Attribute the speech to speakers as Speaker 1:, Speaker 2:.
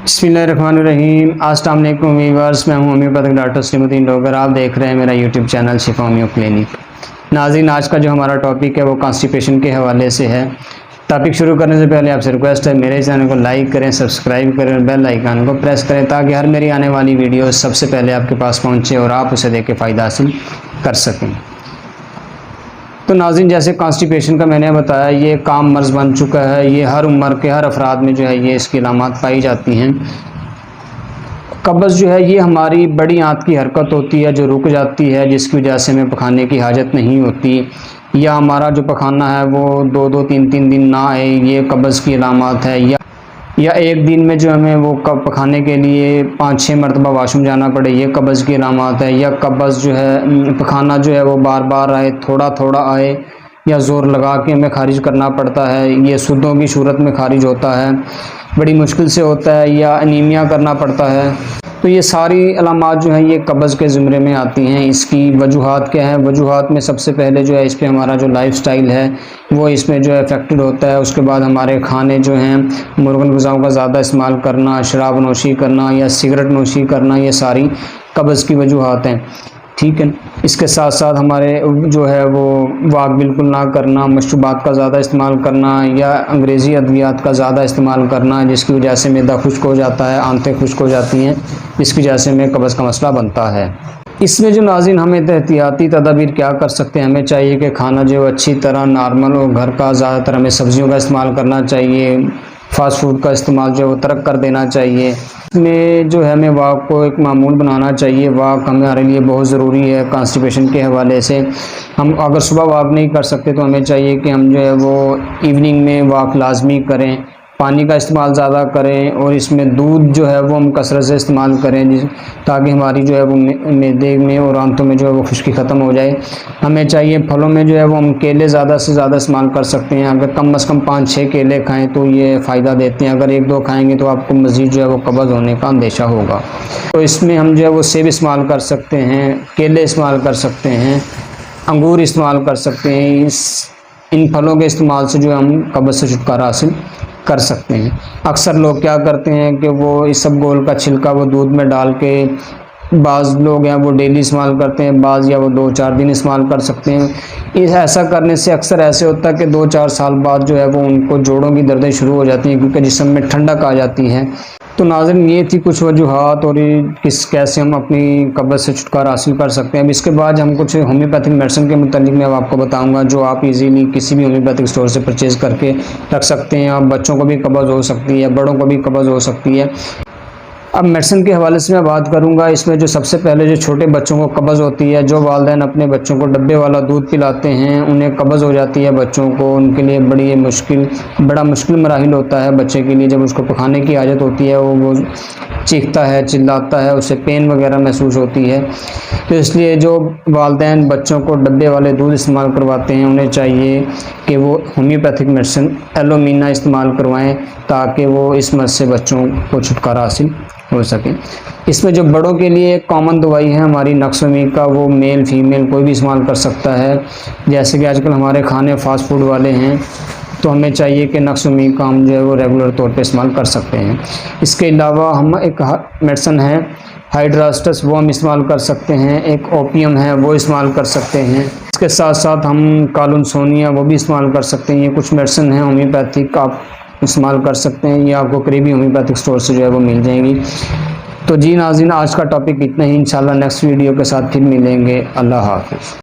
Speaker 1: बिस्मिल्लाहिर्रहमानिर्रहीम। अस्सलाम वालेकुम व्यूअर्स, मैं हूं होम्योपैथिक डॉक्टर श्रीमती डोगर। आप देख रहे हैं मेरा यूट्यूब चैनल शिफा होम्यो क्लिनिक। नाज़रीन, आज का जो हमारा टॉपिक है वो कॉन्स्टिपेशन के हवाले से है। टॉपिक शुरू करने से पहले आपसे रिक्वेस्ट है, मेरे चैनल को लाइक करें, सब्सक्राइब करें और बेल आइकन को प्रेस करें ताकि हर मेरी आने वाली वीडियो सबसे पहले आपके पास पहुँचे और आप उसे देख के फ़ायदा हासिल कर सकें। तो नाज़रीन, जैसे कॉन्स्टिपेशन का मैंने बताया, ये एक आम मर्ज़ बन चुका है। ये हर उम्र के हर अफराद में जो है ये इसकी अलामात पाई जाती हैं। कब्ज़ जो है ये हमारी बड़ी आंत की हरकत होती है जो रुक जाती है, जिसकी वजह से हमें पखाने की हाजत नहीं होती, या हमारा जो पखाना है वो 2-2, 3-3 दिन ना आए, ये कब्ज़ की अलामत है। या एक दिन में जो हमें वो पखाने के लिए 5-6 मरतबा वाशरूम जाना पड़े, ये कब्ज़ की अलामत है। या कब्ज़ जो है पखाना जो है वो बार बार आए, थोड़ा थोड़ा आए, या ज़ोर लगा के हमें खारिज करना पड़ता है, ये सूदों की सूरत में खारिज होता है, बड़ी मुश्किल से होता है, या अनीमिया करना पड़ता है। तो ये सारी अलामात जो हैं ये कब्ज़ के ज़ुमरे में आती हैं। इसकी वजूहात क्या है? वजूहात में सबसे पहले जो है इस पे हमारा जो लाइफ स्टाइल है वो इसमें जो है अफेक्टेड होता है। उसके बाद हमारे खाने जो हैं, मुर्गन ग़िज़ाओं का ज़्यादा इस्तेमाल करना, शराब नोशी करना या सिगरेट नोशी करना, ये सारी कब्ज़ की वजूहात हैं। ठीक है। इसके साथ साथ हमारे जो है वो वाक बिल्कुल ना करना, मशरूबात का ज़्यादा इस्तेमाल करना या अंग्रेज़ी अद्वियात का ज़्यादा इस्तेमाल करना, जिसकी वजह से मैदा खुश्क हो जाता है, आंतें खुश्क हो जाती हैं, जिसकी वजह से हमें कब्ज़ का मसला बनता है। इसमें जो नाज़रीन हम एहतियाती तदाबीर क्या कर सकते हैं? हमें चाहिए कि खाना जो अच्छी तरह नॉर्मल हो, घर का, ज़्यादातर हमें सब्ज़ियों का इस्तेमाल करना चाहिए, फ़ास्ट फूड का इस्तेमाल जो है वो तर्क कर देना चाहिए। इसमें जो है हमें वाक को एक मामूल बनाना चाहिए। वाक हमारे लिए बहुत ज़रूरी है कॉन्स्टिपेशन के हवाले से। हम अगर सुबह वाक नहीं कर सकते तो हमें चाहिए कि हम जो है वो इवनिंग में वाक लाजमी करें, पानी का इस्तेमाल ज़्यादा करें, और इसमें दूध जो है वो हम कसरत से इस्तेमाल करें ताकि हमारी जो है वो मैदे में और आंतों में जो है वो खुश्की ख़त्म हो जाए। हमें चाहिए फलों में जो है वो हम केले ज़्यादा से ज़्यादा इस्तेमाल कर सकते हैं। अगर कम से कम 5-6 केले खाएं तो ये फ़ायदा देते हैं। अगर 1-2 खाएंगे तो आपको मज़ीद जो है वो कब्ज़ होने का अंदेशा होगा। तो इसमें हम जो है वो सेब इस्तेमाल कर सकते हैं, केले इस्तेमाल कर सकते हैं, अंगूर इस्तेमाल कर सकते हैं। इन फलों के इस्तेमाल से जो है हम कब्ज़ से छुटकारा हासिल कर सकते हैं। अक्सर लोग क्या करते हैं कि वो इस सब गोल का छिलका वो दूध में डाल के, बाज़ लोग हैं वो डेली इस्तेमाल करते हैं, बाज़ या वो 2-4 दिन इस्तेमाल कर सकते हैं। ऐसा करने से अक्सर ऐसे होता है कि 2-4 साल बाद जो है वो उनको जोड़ों की दर्दें शुरू हो जाती हैं, क्योंकि जिस्म में ठंडक आ जाती है। तो नाज़रीन, ये थी कुछ वजूहात और कैसे हम अपनी कब्ज़ से छुटकारा हासिल कर सकते हैं। अब इसके बाद हम कुछ होम्योपैथिक मेडिसिन के मुतालिक मैं आपको बताऊंगा जो आप इजीली किसी भी होम्योपैथिक स्टोर से परचेज़ करके रख सकते हैं। अब बच्चों को भी कब्ज़ हो सकती है, बड़ों को भी कब्ज़ हो सकती है। अब मेडिसिन के हवाले से मैं बात करूंगा। इसमें जो सबसे पहले जो छोटे बच्चों को कब्ज़ होती है, जो वालिदैन अपने बच्चों को डब्बे वाला दूध पिलाते हैं, उन्हें कब्ज़ हो जाती है बच्चों को, उनके लिए बड़ा मुश्किल मराहिल होता है बच्चे के लिए। जब उसको पखाने की आदत होती है वो चीखता है, चिल्लाता है, उसे पेन वगैरह महसूस होती है। तो इसलिए जो वालिदैन बच्चों को डब्बे वाले दूध इस्तेमाल करवाते हैं, उन्हें चाहिए कि वो होम्योपैथिक मेडिसिन एलोमीना इस्तेमाल करवाएं ताकि वो इस मर्ज़ से बच्चों को छुटकारा हासिल हो सके। इसमें जो बड़ों के लिए एक कॉमन दवाई है हमारी नक्सोमी का, वो मेल फीमेल कोई भी इस्तेमाल कर सकता है। जैसे कि आजकल हमारे खाने फास्ट फूड वाले हैं, तो हमें चाहिए कि नक्सोमी का हम जो है वो रेगुलर तौर पे इस्तेमाल कर सकते हैं। इसके अलावा हम एक मेडिसिन है हाइड्रास्टस, वो हम इस्तेमाल कर सकते हैं। एक ओपियम है, वो इस्तेमाल कर सकते हैं। इसके साथ साथ हम कालुनसोनिया वो भी इस्तेमाल कर सकते हैं। ये कुछ मेडिसिन हैं होम्योपैथिक, आप इस्तेमाल कर सकते हैं, या आपको करीबी होम्योपैथिक स्टोर से जो है वो मिल जाएंगी। तो जी नाज़रीन, आज का टॉपिक इतना ही। इंशाल्लाह नेक्स्ट वीडियो के साथ फिर मिलेंगे। अल्लाह हाफ़िज़।